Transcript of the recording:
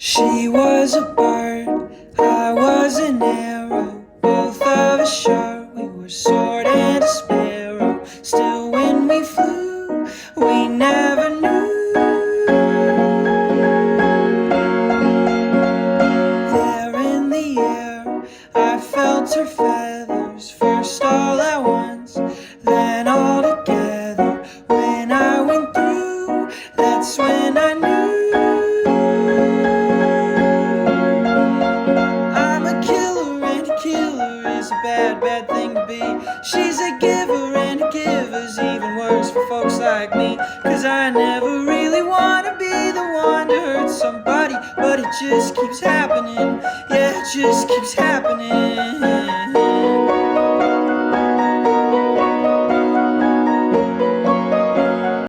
She was a bird, I was an arrow, both of us sure we were sword and a sparrow. Still when we flew, we never knew. There in the air, I felt her feathers, first all at once, then all together. When I went through, that's when I knew. Is a bad, bad thing to be. She's a giver, and a giver's even worse for folks like me. Cause I never really wanna be the one to hurt somebody, but it just keeps happening. Yeah, it just keeps happening.